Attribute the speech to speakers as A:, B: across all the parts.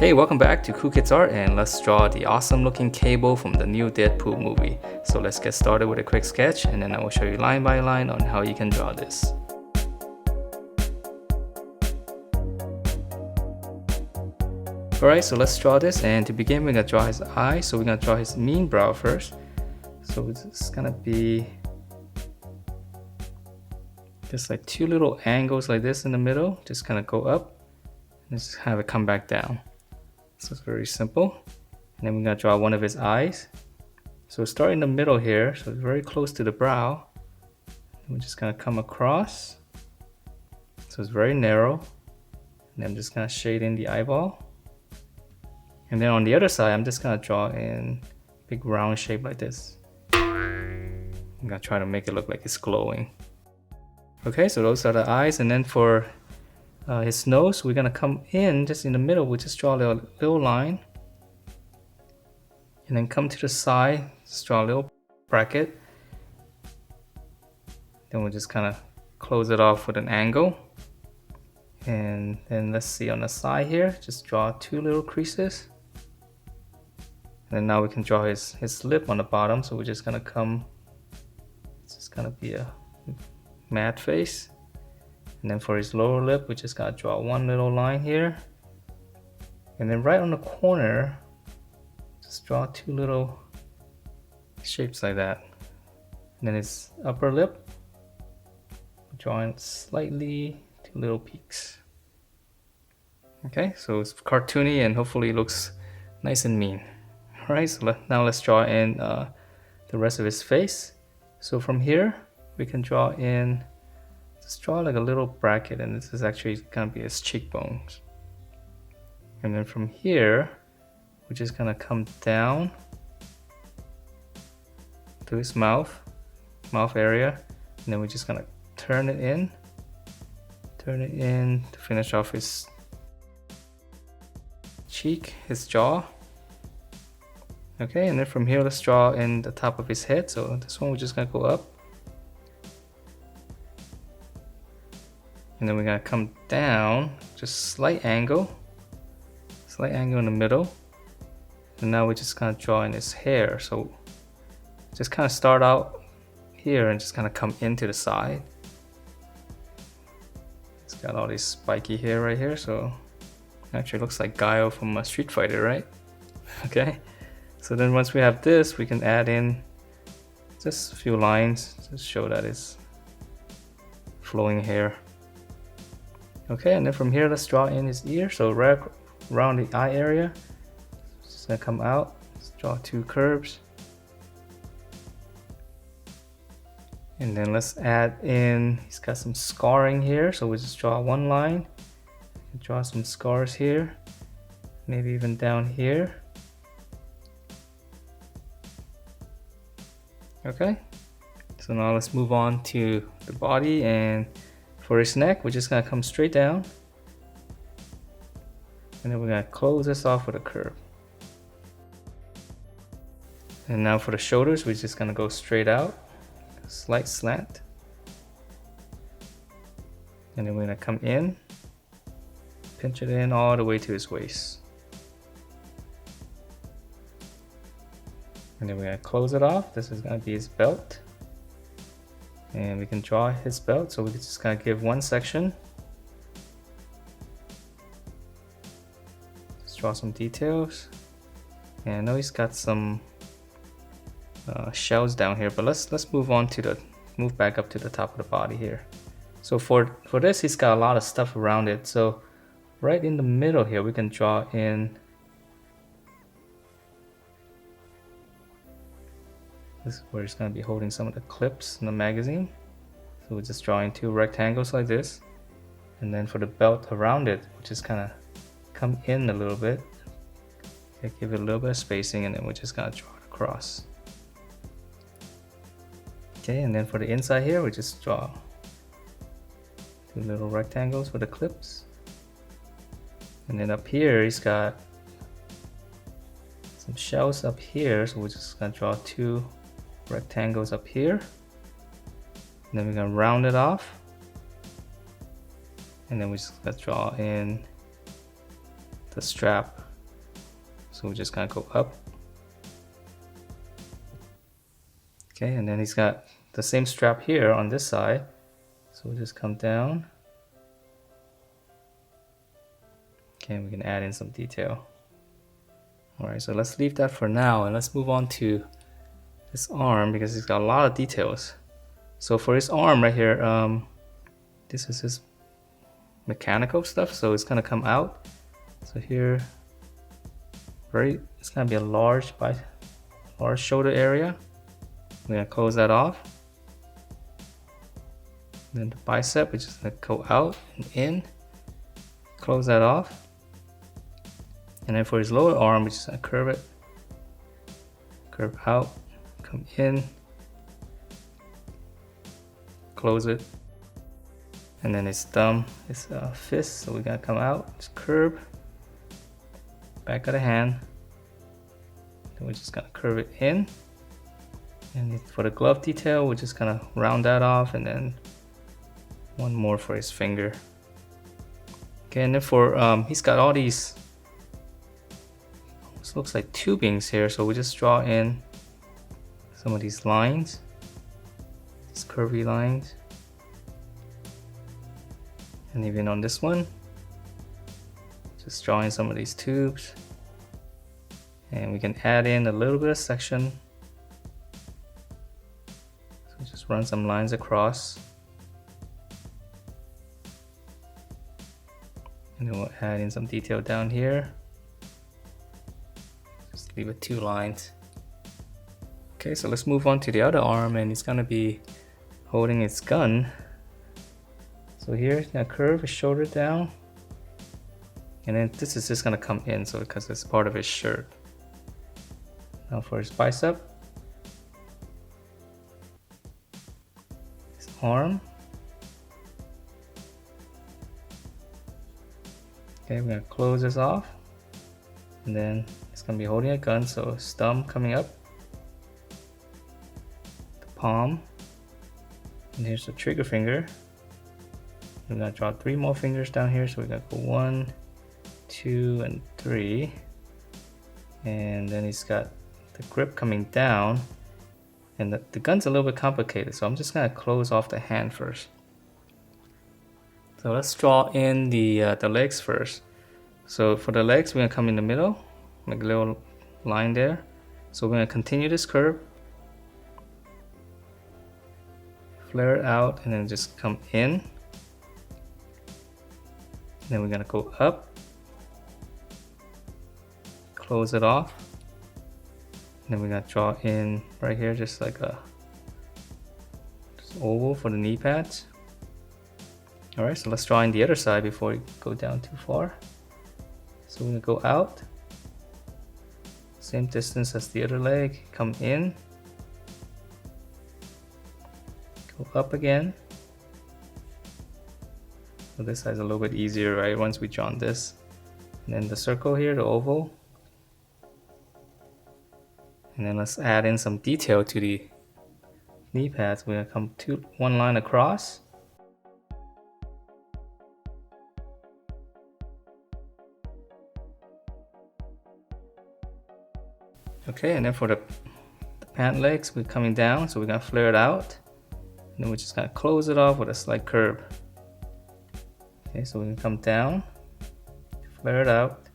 A: Hey, welcome back to Cool Kids Art, and let's draw the awesome looking Cable from the new Deadpool movie. So let's get started with a quick sketch, and then I will show you line by line on how you can draw this. Alright, so let's draw this, and to begin we're going to draw his eye. So we're going to draw his mean brow first. So it's going to be just like two little angles like this in the middle. Just kind of go up and just have it come back down. So it's very simple. And then we're going to draw one of his eyes. So start in the middle here, so it's very close to the brow. We're just going to come across. So it's very narrow. And I'm just going to shade in the eyeball. And then on the other side, I'm just going to draw in a big round shape like this. I'm going to try to make it look like it's glowing. Okay, so those are the eyes. And then for his nose, we're going to come in just in the middle. We'll just draw a little line. And then come to the side, just draw a little bracket. Then we'll just kind of close it off with an angle. And then let's see on the side here, just draw two little creases. And then now we can draw his lip on the bottom. So we're just going to come, it's just going to be a matte face. And then for his lower lip, we just gotta draw one little line here. And then right on the corner, just draw two little shapes like that. And then his upper lip, drawing slightly two little peaks. Okay, so it's cartoony and hopefully it looks nice and mean. Alright, so now let's draw in the rest of his face. So from here, we can draw in, just draw like a little bracket, and this is actually gonna be his cheekbones. And then from here, we're just gonna come down to his mouth area, and then we're just gonna turn it in to finish off his cheek, his jaw. Okay, and then from here, let's draw in the top of his head. So this one, we're just gonna go up. And then we're gonna come down, just slight angle in the middle. And now we're just gonna draw in his hair. So just kind of start out here and just kind of come into the side. It's got all this spiky hair right here, so it actually looks like Guile from Street Fighter, right? Okay. So then once we have this, we can add in just a few lines to show that it's flowing hair. Okay, and then from here, let's draw in his ear. So right around the eye area, just gonna come out, let's draw two curves. And then let's add in, he's got some scarring here. So we just draw one line, draw some scars here, maybe even down here. Okay, so now let's move on to the body, and for his neck, we're just gonna come straight down, and then we're gonna close this off with a curve. And now for the shoulders, we're just gonna go straight out, slight slant, and then we're gonna come in, pinch it in all the way to his waist. And then we're gonna close it off. This is gonna be his belt. And we can draw his belt, so we're just gonna give one section. Just draw some details. And I know he's got some shells down here, but let's move back up to the top of the body here. So for this, he's got a lot of stuff around it. So right in the middle here, we can draw in. This is where he's going to be holding some of the clips in the magazine. So we're just drawing two rectangles like this. And then for the belt around it, we'll just kind of come in a little bit. Okay, give it a little bit of spacing, and then we're just going to draw it across. Okay, and then for the inside here, we just draw two little rectangles with the clips. And then up here, he's got some shells up here. So we're just going to draw two rectangles up here, and then we're gonna round it off, and then we just gotta draw in the strap So we're just gonna go up. Okay, and then he's got the same strap here on this side. So we'll just come down. Okay, we can add in some detail. Alright, so let's leave that for now and let's move on to his arm because he's got a lot of details. So for his arm right here, this is his mechanical stuff, so it's gonna come out. So here, it's gonna be a large shoulder area. We're gonna close that off. Then the bicep, which is gonna go out and in. Close that off. And then for his lower arm, we're just gonna curve it. Curve out, come in. Close it. And then his thumb, his fist, so we're gonna come out, just curve. Back of the hand. Then we're just gonna curve it in. And for the glove detail, we're just gonna round that off and then one more for his finger. Okay, and then for, he's got all these, this looks like tubings here, so we just draw in some of these lines, these curvy lines. And even on this one, just draw in some of these tubes. And we can add in a little bit of section. So just run some lines across. And then we'll add in some detail down here. Just leave it 2 lines. Okay, so let's move on to the other arm, and he's gonna be holding his gun. So here, he's gonna curve his shoulder down. And then this is just gonna come in, so because it's part of his shirt. Now for his bicep. His arm. Okay, we're gonna close this off. And then it's gonna be holding a gun, so his thumb coming up. The palm. And here's the trigger finger. We're gonna draw 3 more fingers down here, so we're gonna go 1, 2, and 3. And then he's got the grip coming down. And the gun's a little bit complicated, so I'm just gonna close off the hand first. So let's draw in the legs first. So for the legs, we're gonna come in the middle, make a little line there. So we're gonna continue this curve, flare it out, and then just come in. Then we're gonna go up, close it off. And then we're gonna draw in right here, just like a oval for the knee pads. All right, so let's draw in the other side before we go down too far. So we're gonna go out, same distance as the other leg, come in, go up again. So this side's a little bit easier, right? Once we draw on this. And then the circle here, the oval. And then let's add in some detail to the knee pads. We're gonna come to 1 line across. Okay, and then for the pant legs, we're coming down, so we're gonna flare it out. And then we're just gonna close it off with a slight curve. Okay, so we can come down, flare it out,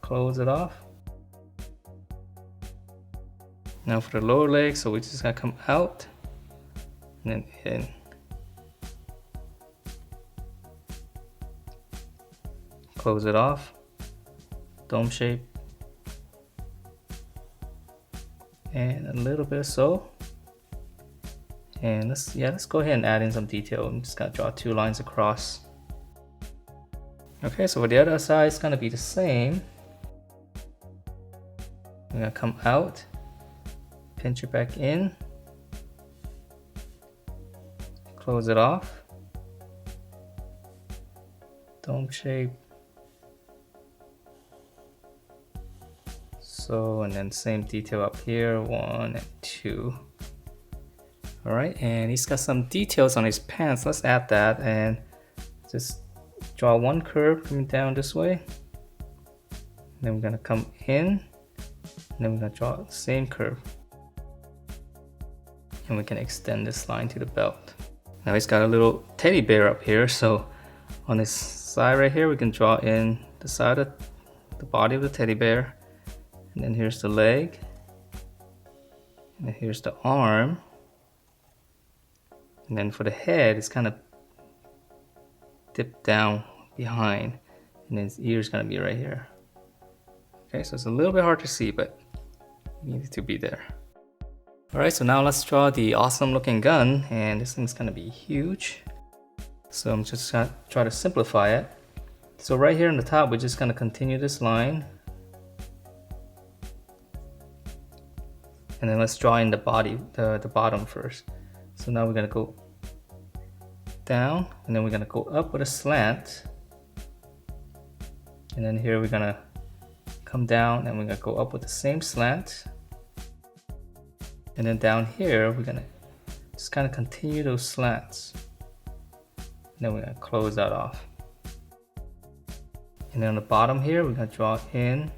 A: close it off. Now for the lower leg, so we just gotta come out and then in. Close it off, dome shape. And a little bit so. And let's go ahead and add in some detail. I'm just gonna draw 2 lines across. Okay, so for the other side, it's gonna be the same. I'm gonna come out, pinch it back in, close it off, dome shape. So, and then same detail up here, 1 and 2. All right, and he's got some details on his pants. Let's add that and just draw 1 curve coming down this way. then we're gonna come in, and then we're gonna draw the same curve. And we can extend this line to the belt. Now he's got a little teddy bear up here, so on this side right here, we can draw in the side of the body of the teddy bear. And then here's the leg. And then here's the arm. And then for the head, it's kind of dipped down behind. And then his ear's gonna be right here. Okay, so it's a little bit hard to see, but you need it to be there. Alright, so now let's draw the awesome looking gun, and this thing's gonna be huge. So I'm just gonna try to simplify it. So right here on the top, we're just gonna continue this line. And then let's draw in the body, the bottom first. So now we're gonna go down, and then we're gonna go up with a slant. And then here we're gonna come down, and we're gonna go up with the same slant. And then down here, we're gonna just kind of continue those slants. And then we're gonna close that off. And then on the bottom here, we're gonna draw in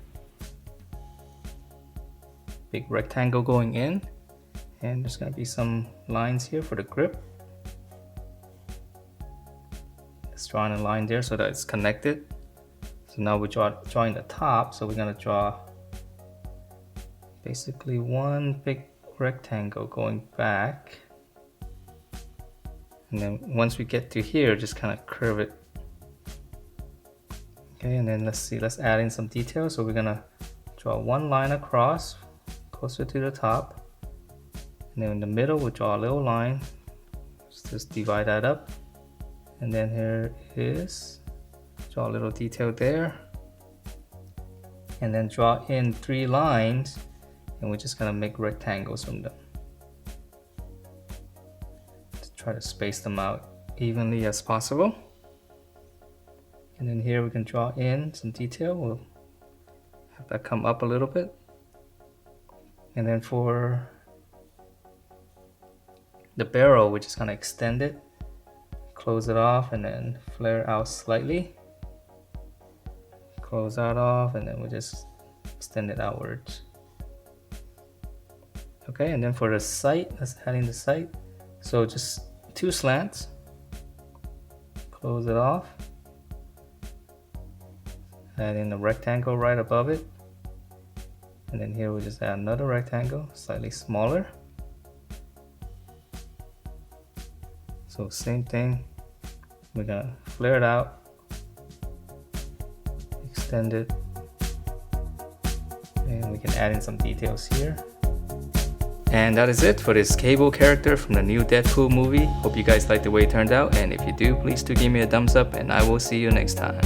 A: big rectangle going in. And there's gonna be some lines here for the grip. Let's draw in a line there so that it's connected. So now we're drawing the top, so we're gonna draw basically one big rectangle going back, and then once we get to here, just kind of curve it. Okay, and then let's add in some detail. So we're gonna draw one line across closer to the top, and then in the middle we'll draw a little line. Just divide that up, and then here is draw a little detail there, and then draw in 3 lines. And we're just gonna make rectangles from them. To try to space them out evenly as possible. And then here we can draw in some detail. We'll have that come up a little bit. And then for the barrel, we're just gonna extend it, close it off, and then flare out slightly. Close that off, and then we'll just extend it outwards. Okay, and then for the sight, let's add in the sight. So just 2 slants. Close it off. Add in a rectangle right above it. And then here we just add another rectangle, slightly smaller. So same thing. We're gonna flare it out, extend it, and we can add in some details here. And that is it for this Cable character from the new Deadpool movie. Hope you guys liked the way it turned out, and if you do, please do give me a thumbs up, and I will see you next time.